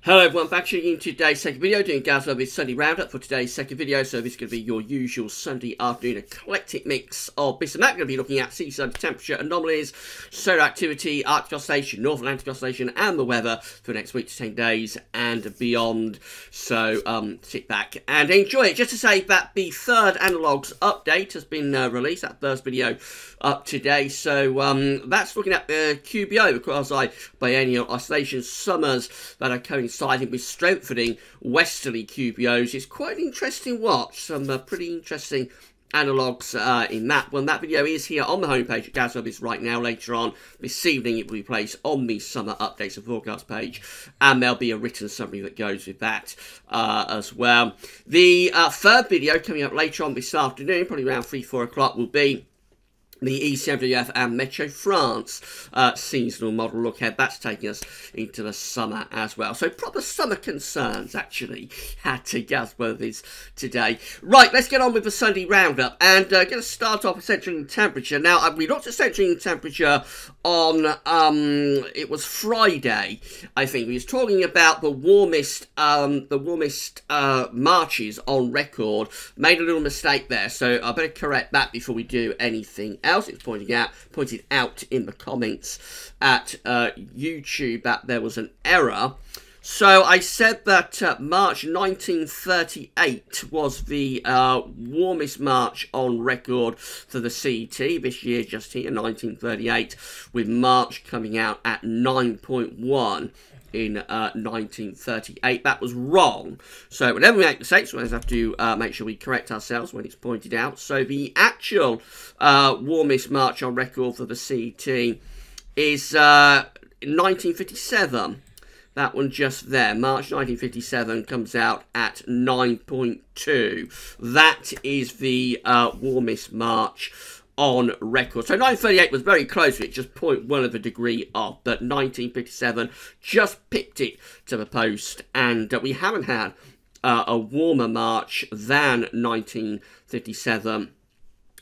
Hello everyone, back to you in today's second video, doing GWV Sunday Round-Up for today's second video. So this is going to be your usual Sunday afternoon eclectic mix of bits and that. We're going to be looking at sea surface temperature anomalies, solar activity, Arctic oscillation, North Atlantic oscillation, and the weather for the next week to 10 days and beyond. So sit back and enjoy it. Just to say that the third analogues update has been released, that first video up today. So that's looking at the QBO, the quasi-biennial oscillation summers that are coinciding with strengthening westerly QBOs. It's quite an interesting watch. Some pretty interesting analogues in that one. That video is here on the homepage at GWV right now. Later on this evening it will be placed on the summer updates and forecast page, and there'll be a written summary that goes with that as well. The third video coming up later on this afternoon, probably around 3-4 o'clock, will be the GWV and Meteo France seasonal model look ahead. That's taking us into the summer as well. So proper summer concerns actually had to GWV's today. Right, let's get on with the Sunday roundup and going to start off with central England temperature. Now we looked at central England temperature on it was Friday, I think. We was talking about the warmest Marches on record. Made a little mistake there, so I better correct that before we do anything else. It's pointed out in the comments at YouTube that there was an error. So I said that March 1938 was the warmest March on record for the CET this year, just here, 1938, with March coming out at 9.1. in 1938. That was wrong. So whenever we make mistakes, we always have to make sure we correct ourselves when it's pointed out. So the actual warmest March on record for the CET is 1957. That one just there. March 1957 comes out at 9.2. That is the warmest March on record. So 1938 was very close to it, just 0.1 of a degree off, but 1957 just picked it to the post, and we haven't had a warmer March than 1957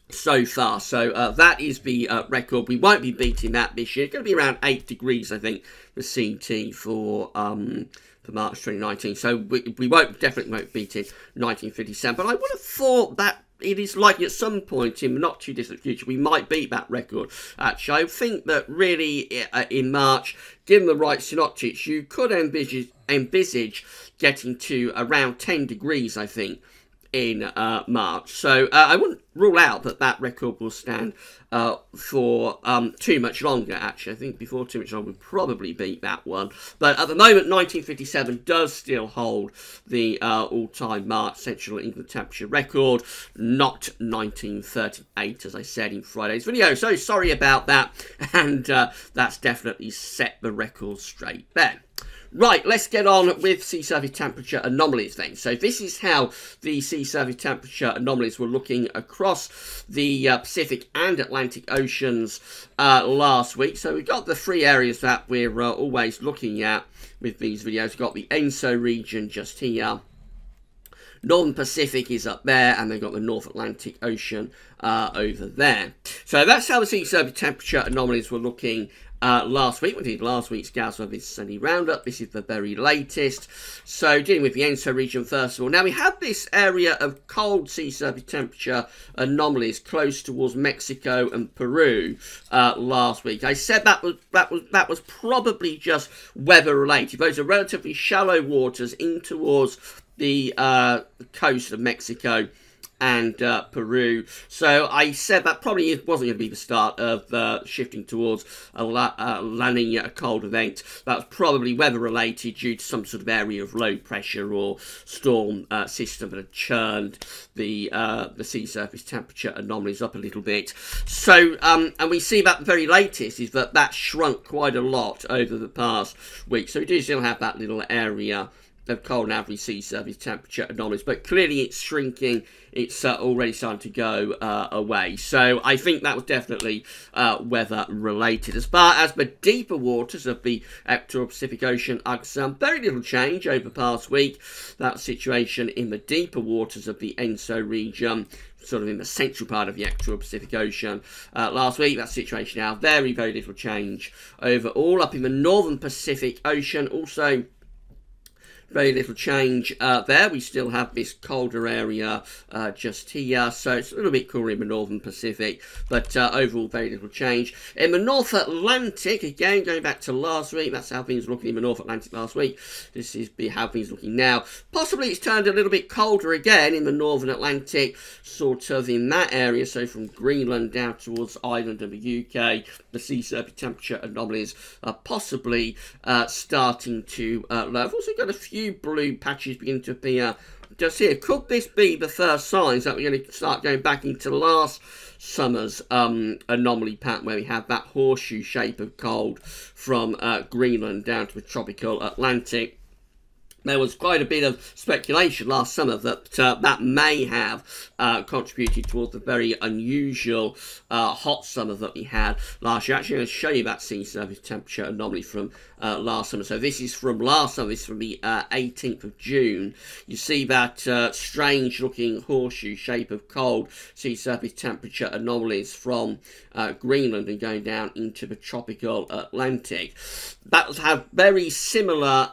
so far. So that is the record. We won't be beating that this year. It's going to be around 8 degrees, I think, the CT for March 2019. So we definitely won't beat it 1957. But I would have thought that it is likely at some point in the not too distant future we might beat that record. Actually, I think that really in March, given the right synoptics, you could envisage getting to around 10 degrees, I think, in March. So I wouldn't rule out that that record will stand for too much longer, actually. I think before too much longer we'll probably beat that one. But at the moment, 1957 does still hold the all-time March Central England temperature record, not 1938, as I said in Friday's video. So sorry about that, and that's definitely set the record straight there. Right, let's get on with sea surface temperature anomalies then. So this is how the sea surface temperature anomalies were looking across the Pacific and Atlantic Oceans last week. So we've got the three areas that we're always looking at with these videos. We've got the ENSO region just here. Northern Pacific is up there, and they've got the North Atlantic Ocean over there. So that's how the sea surface temperature anomalies were looking last week. We did last week's GWV Sunday Roundup. This is the very latest. So dealing with the ENSO region first of all. Now we had this area of cold sea surface temperature anomalies close towards Mexico and Peru last week. I said that was probably just weather related. Those are relatively shallow waters in towards the coast of Mexico and Peru. So I said that probably wasn't going to be the start of shifting towards a La Nina, a cold event. That was probably weather related due to some sort of area of low pressure or storm system that had churned the sea surface temperature anomalies up a little bit. So and we see that the very latest is that shrunk quite a lot over the past week. So we do still have that little area of cold and average sea surface temperature anomalies, but clearly it's shrinking. It's already starting to go away. So I think that was definitely weather related. As far as the deeper waters of the Equatorial Pacific Ocean are concerned, very little change over the past week. That situation in the deeper waters of the ENSO region, sort of in the central part of the Equatorial Pacific Ocean last week. That situation now, very, very little change overall. Up in the Northern Pacific Ocean, also very little change there. We still have this colder area just here, so it's a little bit cooler in the northern Pacific, but overall very little change. In the North Atlantic, again going back to last week, that's how things were looking in the North Atlantic last week. This is how things are looking now. Possibly it's turned a little bit colder again in the Northern Atlantic, sort of in that area, so from Greenland down towards Ireland and the UK, the sea surface temperature anomalies are possibly starting to lower. I've also got a few blue patches beginning to appear just here. Could this be the first signs that we're going to start going back into last summer's anomaly pattern, where we have that horseshoe shape of cold from Greenland down to the tropical Atlantic? There was quite a bit of speculation last summer that that may have contributed towards the very unusual hot summer that we had last year. Actually, I'm going to show you that sea surface temperature anomaly from last summer. So this is from last summer. This is from the 18th of June. You see that strange looking horseshoe shape of cold sea surface temperature anomalies from Greenland and going down into the tropical Atlantic. That was a very similar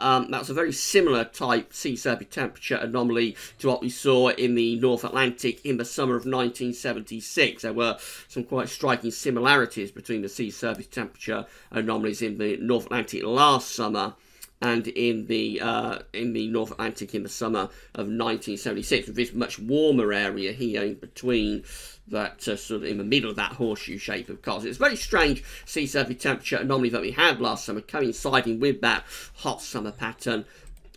type sea surface temperature anomaly to what we saw in the North Atlantic in the summer of 1976. There were some quite striking similarities between the sea surface temperature anomalies in the North Atlantic last summer and in the North Atlantic in the summer of 1976, with this much warmer area here in between, that sort of in the middle of that horseshoe shape of cold. It's a very strange sea surface temperature anomaly that we had last summer, coinciding with that hot summer pattern.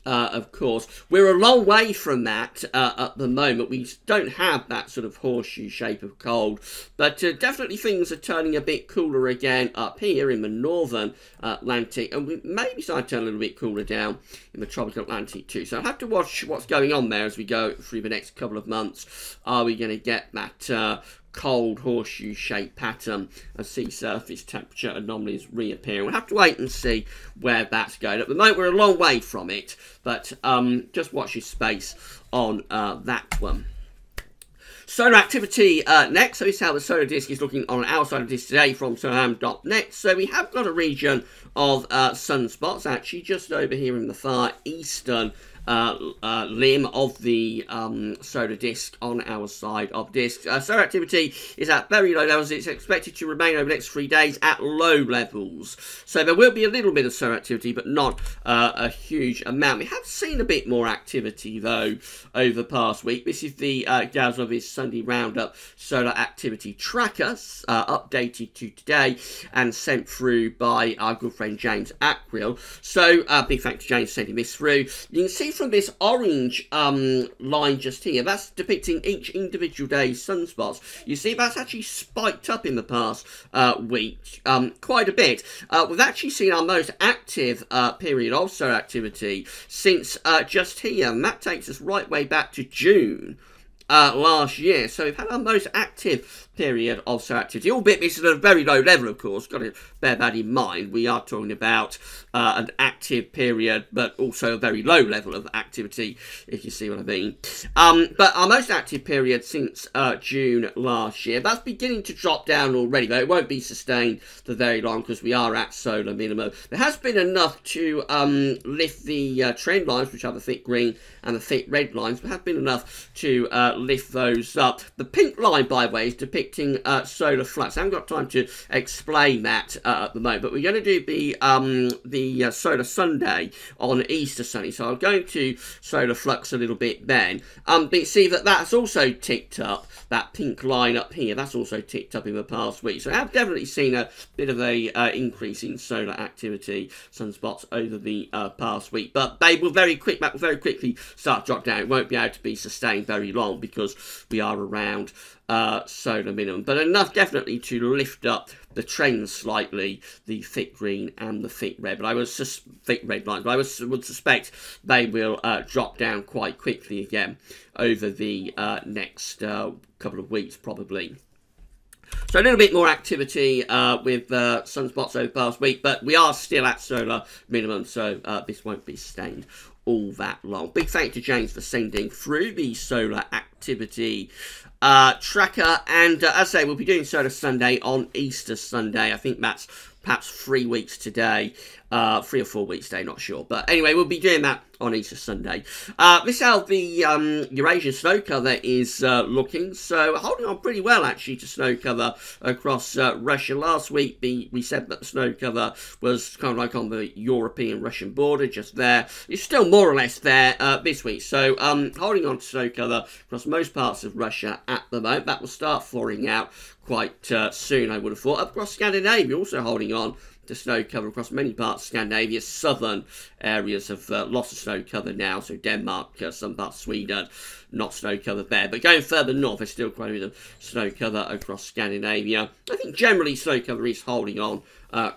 Of course, we're a long way from that at the moment. We don't have that sort of horseshoe shape of cold, but definitely things are turning a bit cooler again up here in the northern Atlantic, and we maybe start to turn a little bit cooler down in the tropical Atlantic too. So I'll have to watch what's going on there as we go through the next couple of months. Are we going to get that cold horseshoe shape pattern of sea surface temperature anomalies reappearing? We'll have to wait and see where that's going. At the moment, we're a long way from it, but just watch your space on that one. Solar activity next. So this is how the solar disk is looking on our side of this today from solarham.net. So we have got a region of sunspots actually just over here in the far eastern limb of the solar disk on our side of disk. Solar activity is at very low levels. It's expected to remain over the next 3 days at low levels. So there will be a little bit of solar activity, but not a huge amount. We have seen a bit more activity, though, over the past week. This is the GWV Sunday Round-Up solar activity tracker, updated to today and sent through by our good friend James Ackrill. So big thanks to James for sending this through. You can see from this orange line just here, that's depicting each individual day's sunspots. You see that's actually spiked up in the past week quite a bit. We've actually seen our most active period of solar activity since just here, and that takes us right way back to June last year. So we've had our most active period of solar activity, albeit this is at a very low level, of course. Got to bear that in mind. We are talking about an active period, but also a very low level of activity, if you see what I mean. But our most active period since June last year, that's beginning to drop down already, though it won't be sustained for very long because we are at solar minimum. There has been enough to lift the trend lines, which are the thick green and the thick red lines, but have been enough to lift those up. The pink line, by the way, is depicting solar flux. I haven't got time to explain that at the moment, but we're going to do the solar Sunday on Easter Sunday, so I'll go into solar flux a little bit then. But you see that that's also ticked up. That pink line up here, that's also ticked up in the past week. So I have definitely seen a bit of a increase in solar activity, sunspots over the past week, but they will very quickly start to drop down. It won't be able to be sustained very long because we are around solar minimum, but enough definitely to lift up the trend slightly, the thick green and the thick red. But I would thick red lines, but I would suspect they will drop down quite quickly again over the next couple of weeks probably. So a little bit more activity with sunspots over the past week, but we are still at solar minimum, so this won't be sustained all that long. Big thank you to James for sending through the solar activity tracker, and as I say, we'll be doing Solar Sunday on Easter Sunday. I think that's perhaps 3 weeks today, 3 or 4 weeks today, not sure. But anyway, we'll be doing that on Easter Sunday. This is how the Eurasian snow cover is looking. So holding on pretty well, actually, to snow cover across Russia. Last week, we said that the snow cover was kind of like on the European-Russian border, just there. It's still more or less there this week. So holding on to snow cover across most parts of Russia at the moment. That will start thawing out quite soon, I would have thought. Across Scandinavia, also holding on to snow cover across many parts of Scandinavia. Southern areas have lots of snow cover now, so Denmark, some parts of Sweden, not snow cover there. But going further north, there's still quite a bit of snow cover across Scandinavia. I think generally snow cover is holding on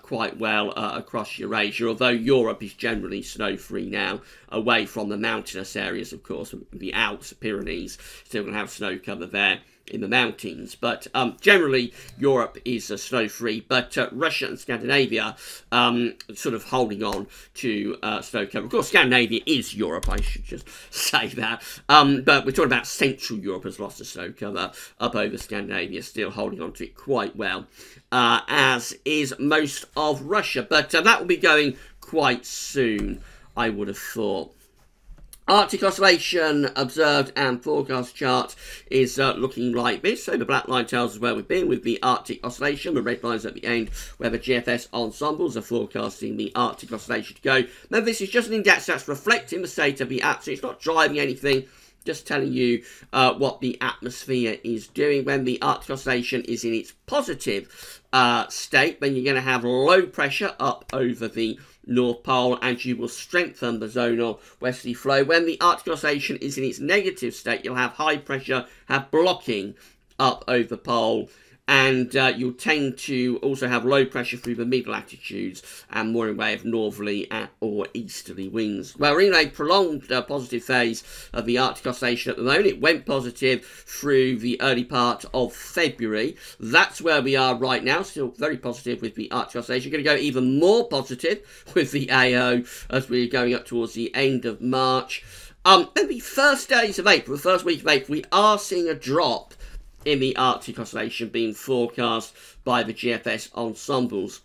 quite well across Eurasia, although Europe is generally snow-free now, away from the mountainous areas, of course. The Alps, the Pyrenees, still going to have snow cover there in the mountains, but generally Europe is snow-free, but Russia and Scandinavia sort of holding on to snow cover. Of course, Scandinavia is Europe, I should just say that, but we're talking about Central Europe has lost the snow cover up over Scandinavia, still holding on to it quite well, as is most of Russia, but that will be going quite soon, I would have thought. Arctic oscillation observed and forecast chart is looking like this. So the black line tells us where we've been with the Arctic oscillation. The red line's at the end where the GFS ensembles are forecasting the Arctic oscillation to go. Now this is just an index that's reflecting the state of the atmosphere. It's not driving anything. Just telling you what the atmosphere is doing. When the Arctic oscillation is in its positive state, then you're going to have low pressure up over the North Pole, and you will strengthen the zonal westerly flow. When the Arctic oscillation is in its negative state, you'll have high pressure, have blocking up over the pole, and you'll tend to also have low pressure through the mid-latitudes and more in way of northerly or easterly winds. Well, we're in a prolonged positive phase of the Arctic oscillation at the moment. It went positive through the early part of February. That's where we are right now, still very positive with the Arctic oscillation. We're going to go even more positive with the AO as we're going up towards the end of March. In the first days of April, the first week of April, we are seeing a drop in the Arctic oscillation being forecast by the GFS ensembles.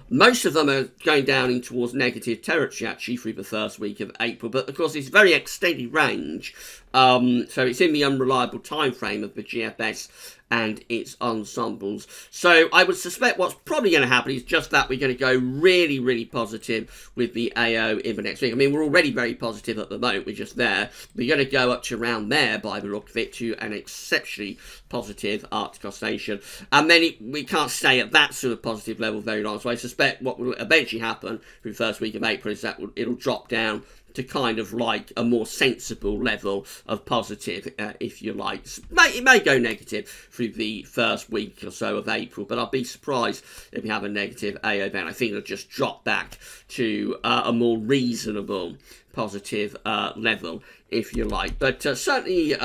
Most of them are going down in towards negative territory, actually, through the first week of April. But, of course, it's very extended range. So it's in the unreliable time frame of the GFS and its ensembles. So I would suspect what's probably going to happen is just that we're going to go really, really positive with the AO in the next week. I mean, we're already very positive at the moment. We're just there. We're going to go up to around there, by the look of it, to an exceptionally positive Arctic oscillation. And then we can't stay at that sort of positive level very long. So I suspect what will eventually happen through the first week of April is that it'll drop down to kind of like a more sensible level of positive, if you like. It may go negative through the first week or so of April, but I'll be surprised if we have a negative AO then. I think it'll just drop back to a more reasonable positive level, if you like. But certainly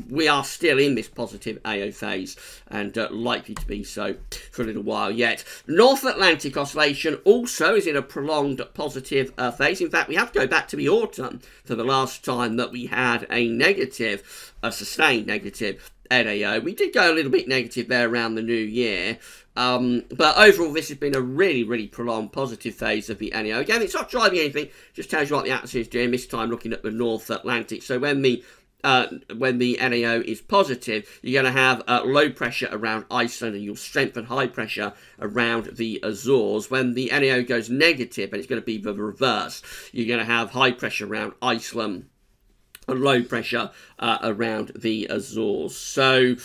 we are still in this positive AO phase and likely to be so for a little while yet. North Atlantic oscillation also is in a prolonged positive phase. In fact, we have to go back to the autumn for the last time that we had a negative, a sustained negative NAO. We did go a little bit negative there around the new year. But overall, this has been a really, really prolonged positive phase of the NAO. Again, it's not driving anything, just tells you what the atmosphere is doing, this time looking at the North Atlantic. So when the NAO is positive, you're going to have low pressure around Iceland and you'll strengthen high pressure around the Azores. When the NAO goes negative, and it's going to be the reverse, you're going to have high pressure around Iceland and low pressure around the Azores. So,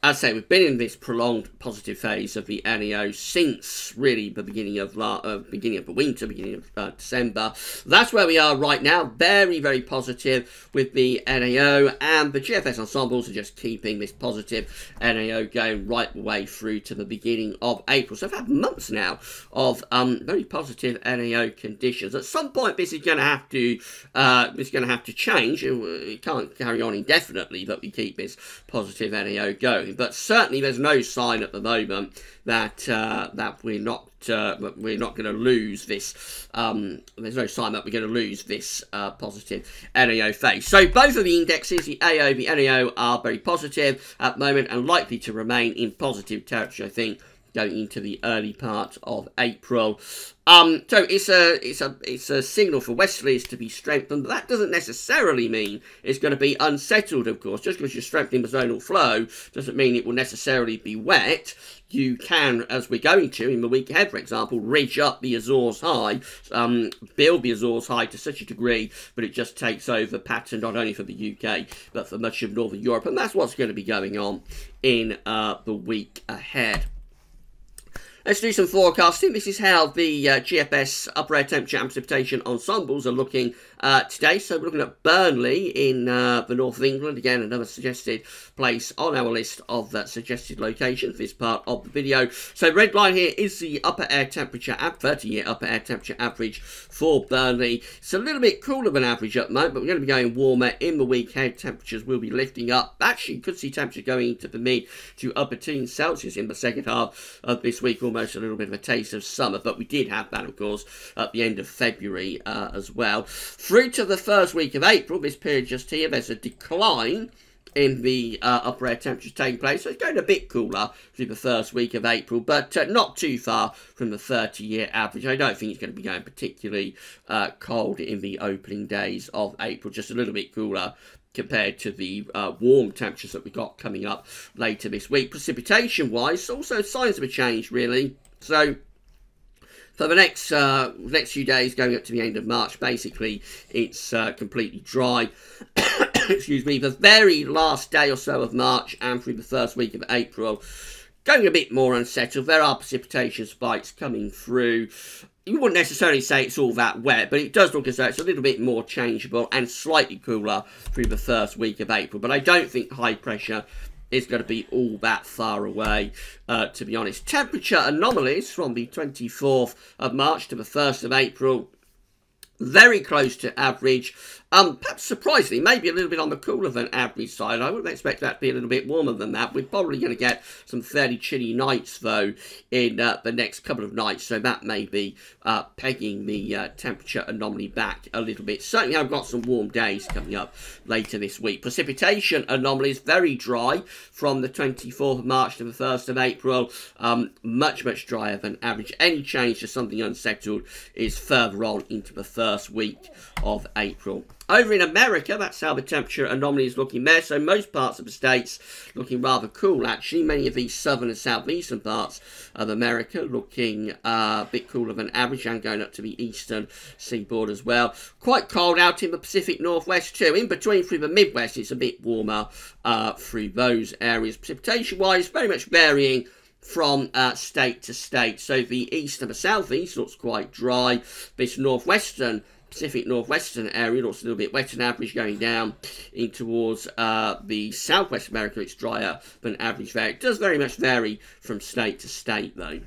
as I say, we've been in this prolonged positive phase of the NAO since really the beginning of the winter, beginning of December. That's where we are right now. Very, very positive with the NAO, and the GFS ensembles are just keeping this positive NAO going right the way through to the beginning of April. So I've had months now of very positive NAO conditions. At some point, this is going to have to change. It can't carry on indefinitely that we keep this positive NAO going. But certainly, there's no sign at the moment that that we're not going to lose this. There's no sign that we're going to lose this positive NAO phase. So both of the indexes, the AO, the NAO, are very positive at the moment and likely to remain in positive territory, I think, going into the early part of April. So it's a signal for westerlies to be strengthened, but that doesn't necessarily mean it's going to be unsettled, of course. Just because you're strengthening the zonal flow doesn't mean it will necessarily be wet. You can, as we're going to in the week ahead, for example, ridge up the Azores High, build the Azores High to such a degree, but it just takes over pattern not only for the UK, but for much of Northern Europe, and that's what's going to be going on in the week ahead. Let's do some forecasting. This is how the GFS upper air temperature and precipitation ensembles are looking today. So we're looking at Burnley in the north of England. Again, another suggested place on our list of suggested locations for this part of the video. So red line here is the upper air temperature, 30-year upper air temperature average for Burnley. It's a little bit cooler than average at the moment, but we're going to be going warmer in the week ahead. Temperatures will be lifting up. Actually, you could see temperatures going into the mid to upper teens Celsius in the second half of this week. Almost a little bit of a taste of summer, but we did have that, of course, at the end of February as well. Through to the first week of April, this period just here, there's a decline in the upper air temperatures taking place, so it's going a bit cooler through the first week of April, but not too far from the 30-year average. I don't think it's going to be going particularly cold in the opening days of April, just a little bit cooler compared to the warm temperatures that we got coming up later this week. Precipitation-wise, also signs of a change, really. So for the next few days, going up to the end of March, basically, it's completely dry. Excuse me. The very last day or so of March and through the first week of April, going a bit more unsettled. There are precipitation spikes coming through. You wouldn't necessarily say it's all that wet, but it does look as though it's a little bit more changeable and slightly cooler through the first week of April. But I don't think high pressure is going to be all that far away, to be honest. Temperature anomalies from the 24th of March to the 1st of April, very close to average. Perhaps surprisingly, maybe a little bit on the cooler than average side. I wouldn't expect that to be a little bit warmer than that. We're probably going to get some fairly chilly nights, though, in the next couple of nights. So that may be pegging the temperature anomaly back a little bit. Certainly, I've got some warm days coming up later this week. Precipitation anomalies, very dry from the 24th of March to the 1st of April. Much, much drier than average. Any change to something unsettled is further on into the first week of April. Over in America, that's how the temperature anomaly is looking there. So most parts of the states looking rather cool, actually. Many of these southern and southeastern parts of America looking a bit cooler than average and going up to the eastern seaboard as well. Quite cold out in the Pacific Northwest too. In between through the Midwest, it's a bit warmer through those areas. Precipitation-wise, very much varying from state to state. So the east and the southeast looks quite dry. This Pacific Northwestern area looks a little bit wetter than average, going down in towards the Southwest America. It's drier than average there. It does very much vary from state to state, though.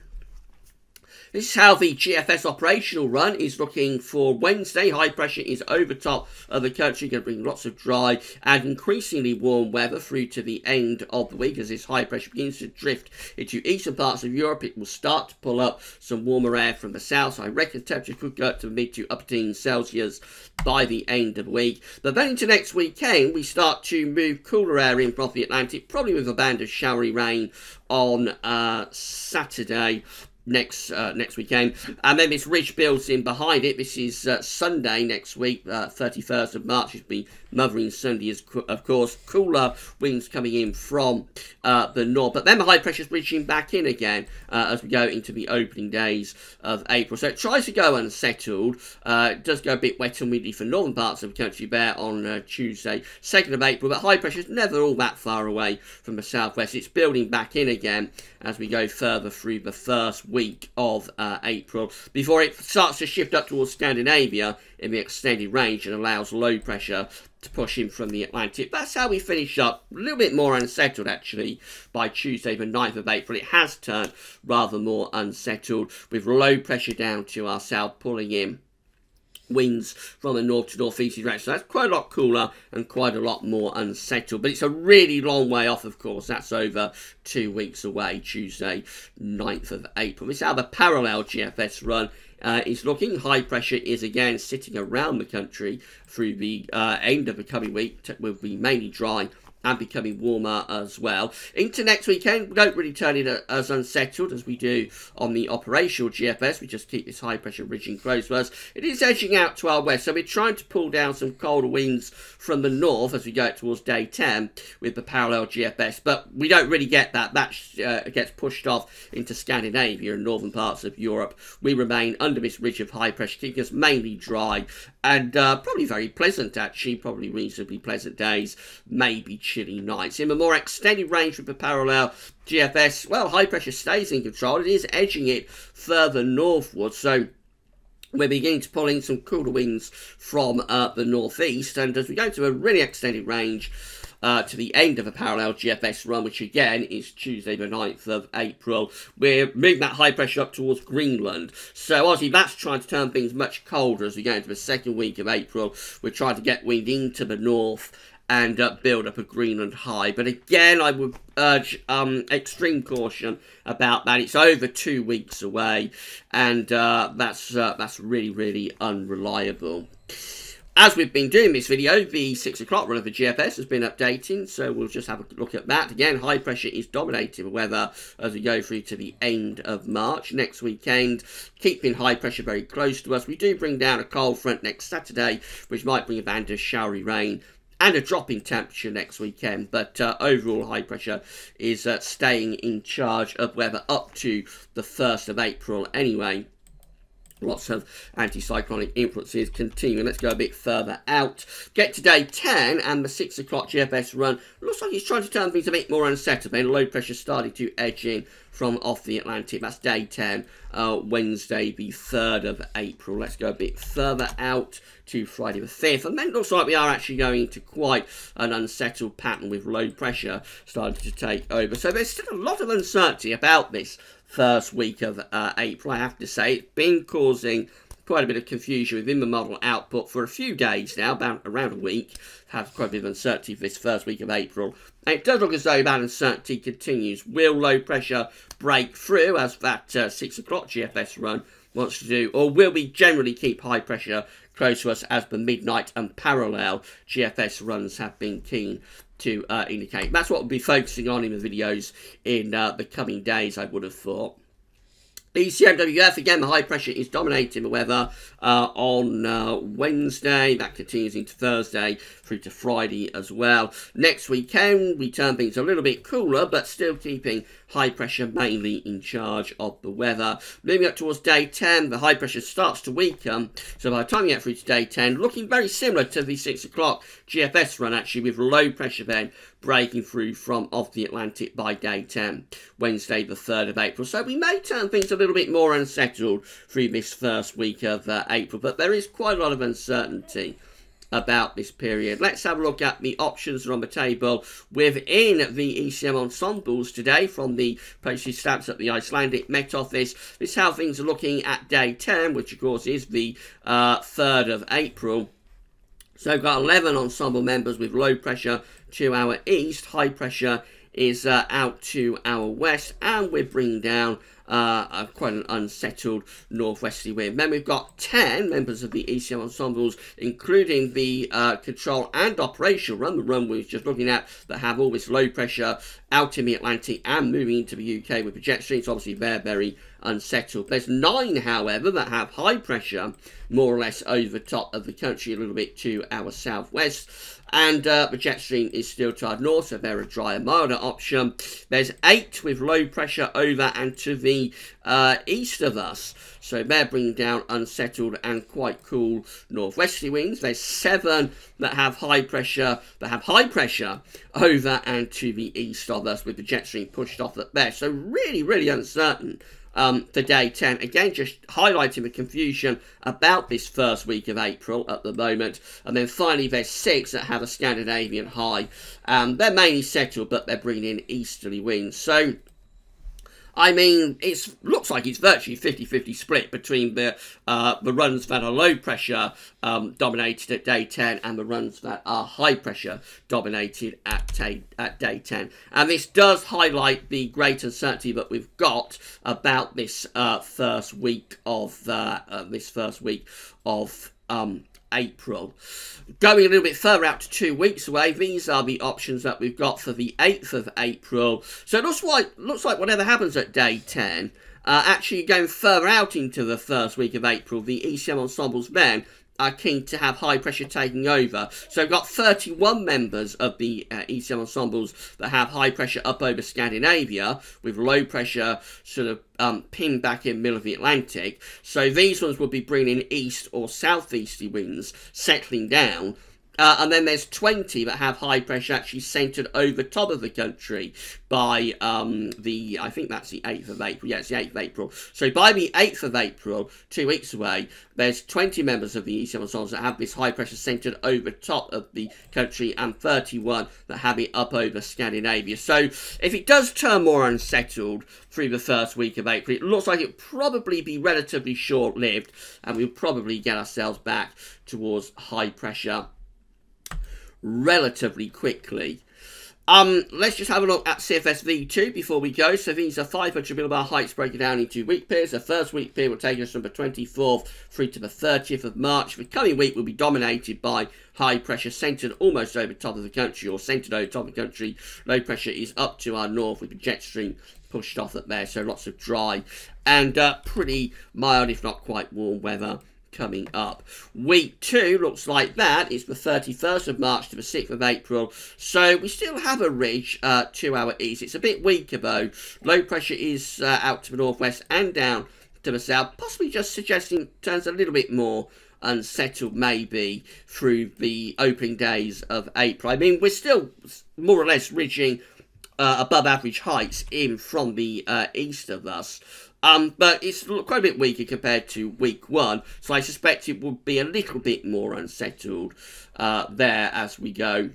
This is how the GFS operational run is looking for Wednesday. High pressure is over top of the country, going to bring lots of dry and increasingly warm weather through to the end of the week. As this high pressure begins to drift into eastern parts of Europe, it will start to pull up some warmer air from the south. So I reckon temperatures could go up to mid to upper teens Celsius by the end of the week. But then into next weekend, we start to move cooler air in from the Atlantic, probably with a band of showery rain on Saturday. Next weekend, and then this ridge builds in behind it. This is Sunday next week, 31st of March. It's been Mothering Sunday, of course. Cooler winds coming in from the north, but then the high pressure is bridging back in again as we go into the opening days of April. So it tries to go unsettled. It does go a bit wet and windy for northern parts of the country there on Tuesday, 2nd of April, but high pressure is never all that far away from the southwest. It's building back in again as we go further through the first week of April, before it starts to shift up towards Scandinavia in the extended range and allows low pressure to push in from the Atlantic. That's how we finish up. A little bit more unsettled, actually, by Tuesday, the 9th of April. It has turned rather more unsettled, with low pressure down to our south, pulling in winds from the north to northeast direction. So that's quite a lot cooler and quite a lot more unsettled. But it's a really long way off, of course. That's over 2 weeks away, Tuesday, 9th of April. This is how the parallel GFS run is looking. High pressure is again sitting around the country through the end of the coming week. Will be mainly dry and becoming warmer as well. Into next weekend, we don't really turn it as unsettled as we do on the operational GFS. We just keep this high pressure ridging close to us. It is edging out to our west, so we're trying to pull down some colder winds from the north as we go towards day 10 with the parallel GFS, but we don't really get that. That gets pushed off into Scandinavia and northern parts of Europe. We remain under this ridge of high pressure, keeping us mainly dry and probably very pleasant, actually, probably reasonably pleasant days, maybe chilly nights. In the more extended range with the parallel GFS, well, high pressure stays in control. It is edging it further northward, so we're beginning to pull in some cooler winds from the northeast, and as we go to a really extended range to the end of a parallel GFS run, which again is Tuesday the 9th of April, we're moving that high pressure up towards Greenland. So obviously that's trying to turn things much colder as we go into the second week of April. We're trying to get wind into the north and build up a Greenland high. But again, I would urge extreme caution about that. It's over 2 weeks away, and that's really, really unreliable. As we've been doing this video, the 6 o'clock run of the GFS has been updating, so we'll just have a look at that. Again, high pressure is dominating the weather as we go through to the end of March. Next weekend, keeping high pressure very close to us. We do bring down a cold front next Saturday, which might bring a band of showery rain and a drop in temperature next weekend, but overall high pressure is staying in charge of weather up to the 1st of April anyway. Lots of anticyclonic influences continuing. Let's go a bit further out. Get to day 10 and the 6 o'clock GFS run. Looks like it's trying to turn things a bit more unsettled. Then low pressure started to edge in from off the Atlantic. That's day 10, Wednesday the 3rd of April. Let's go a bit further out to Friday the 5th. And then it looks like we are actually going into quite an unsettled pattern with low pressure starting to take over. So there's still a lot of uncertainty about this first week of April, I have to say. It's been causing quite a bit of confusion within the model output for a few days now, about around a week. Have quite a bit of uncertainty for this first week of April. And it does look as though that uncertainty continues. Will low pressure break through, as that 6 o'clock GFS run wants to do, or will we generally keep high pressure close to us as the midnight and parallel GFS runs have been keen to indicate? That's what we'll be focusing on in the videos in the coming days, I would have thought. ECMWF, again, the high pressure is dominating the weather on Wednesday. That continues into Thursday through to Friday as well. Next weekend, we turn things a little bit cooler, but still keeping high pressure mainly in charge of the weather. Moving up towards day 10, the high pressure starts to weaken. So by the time you get through to day 10, looking very similar to the 6 o'clock GFS run, actually, with low pressure then breaking through from off the Atlantic by day 10, Wednesday the 3rd of April. So we may turn things a little bit more unsettled through this first week of April, but there is quite a lot of uncertainty about this period. Let's have a look at the options that are on the table within the ECM ensembles today from the postage stamps at the Icelandic Met Office. This is how things are looking at day 10, which of course is the 3rd of April. So we've got 11 ensemble members with low pressure to our east, high pressure is out to our west, and we're bringing down quite an unsettled northwesterly wind. Then we've got 10 members of the ECM ensembles, including the control and operational run, the run we were just looking at, that have all this low pressure out in the Atlantic and moving into the UK with the jet streams. Obviously, they're very unsettled. There's 9, however, that have high pressure, more or less over the top of the country, a little bit to our southwest. And the jet stream is still toward north, so they're a drier, milder option. There's 8 with low pressure over and to the east of us, so they're bringing down unsettled and quite cool northwesterly winds. There's 7 that have high pressure, over and to the east of us, with the jet stream pushed off at there. So really, really uncertain for day 10. Again, just highlighting the confusion about this first week of April at the moment. And then finally, there's 6 that have a Scandinavian high. They're mainly settled, but they're bringing in easterly winds. So I mean, it looks like it's virtually 50-50 split between the runs that are low pressure dominated at day 10 and the runs that are high pressure dominated at day 10. And this does highlight the great uncertainty that we've got about this first week of April. Going a little bit further out to 2 weeks away, these are the options that we've got for the 8th of April. So it looks like whatever happens at day 10, actually going further out into the first week of April, the ECM ensembles then are keen to have high pressure taking over. So we've got 31 members of the ECM ensembles that have high pressure up over Scandinavia, with low pressure sort of pinned back in the middle of the Atlantic. So these ones will be bringing east or southeasterly winds, settling down. And then there's 20 that have high pressure actually centred over top of the country by I think that's the 8th of April. Yeah, it's the 8th of April. So by the 8th of April, 2 weeks away, there's 20 members of the ECM ensembles that have this high pressure centred over top of the country, and 31 that have it up over Scandinavia. So if it does turn more unsettled through the first week of April, it looks like it'll probably be relatively short-lived, and we'll probably get ourselves back towards high pressure relatively quickly. Let's just have a look at CFS V2 before we go. So these are 500 millibar heights broken down into week pairs. The first week pair will take us from the 24th through to the 30th of March. The coming week will be dominated by high pressure centred almost over top of the country, or centred over top of the country. Low pressure is up to our north with the jet stream pushed off up there. So lots of dry and pretty mild, if not quite warm weather coming up. Week 2 looks like that. It's the 31st of March to the 6th of April. So we still have a ridge to our east. It's a bit weaker though. Low pressure is out to the northwest and down to the south, possibly just suggesting turns a little bit more unsettled maybe through the opening days of April. I mean, we're still more or less ridging above average heights in from the east of us. But it's quite a bit weaker compared to week 1, so I suspect it will be a little bit more unsettled there as we go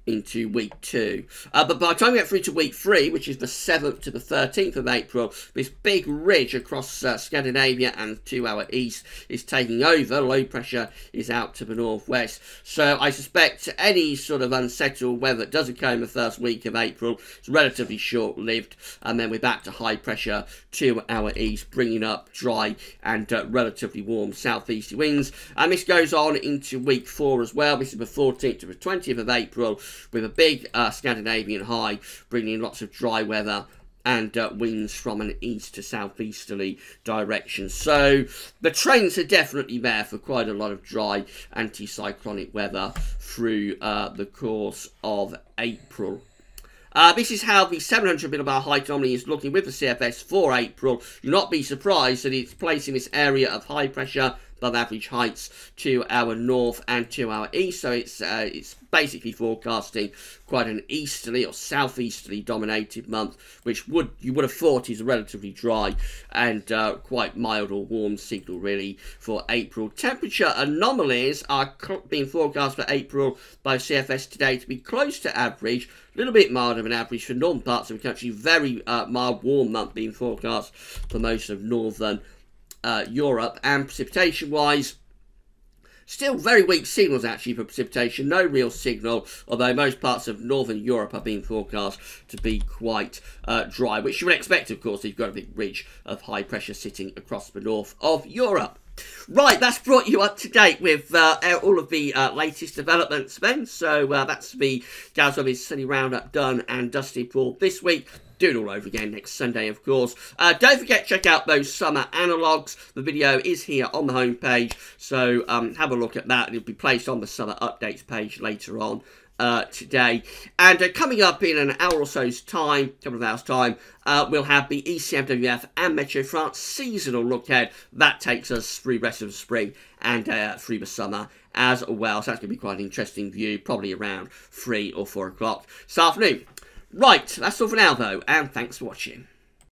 into week 2. But by the time we get through to week 3, which is the 7th to the 13th of April, this big ridge across Scandinavia and to our east is taking over. Low pressure is out to the northwest. So I suspect any sort of unsettled weather that does occur in the first week of April is relatively short-lived, and then we're back to high pressure to our east, bringing up dry and relatively warm southeasterly winds. And this goes on into week 4 as well. This is the 14th to the 20th of April, with a big Scandinavian high, bringing in lots of dry weather and winds from an east to southeasterly direction. So the trends are definitely there for quite a lot of dry anticyclonic weather through the course of April. This is how the 700 millibar height anomaly is looking with the CFS for April. Do not be surprised that it's placing this area of high pressure above average heights to our north and to our east. So it's basically forecasting quite an easterly or southeasterly dominated month, which you would have thought is a relatively dry and quite mild or warm signal really for April. Temperature anomalies are being forecast for April by CFS today to be close to average, a little bit milder than average for northern parts of the country. Very mild warm month being forecast for most of northern Europe. And precipitation wise, still very weak signals actually for precipitation. No real signal, although most parts of northern Europe are being forecast to be quite dry, which you would expect, of course, if you've got a big ridge of high pressure sitting across the north of Europe. Right, that's brought you up to date with all of the latest developments then. So that's the GWV Sunday Round-Up done and dusted for this week. Do it all over again next Sunday, of course. Don't forget to check out those summer analogues. The video is here on the homepage, so have a look at that. It'll be placed on the summer updates page later on today. And coming up in an hour or so's time, couple of hours' time, we'll have the ECMWF and Meteo France seasonal look ahead. That takes us through the rest of the spring and through the summer as well. So that's going to be quite an interesting view, probably around 3 or 4 o'clock this afternoon. Right, that's all for now though, and thanks for watching.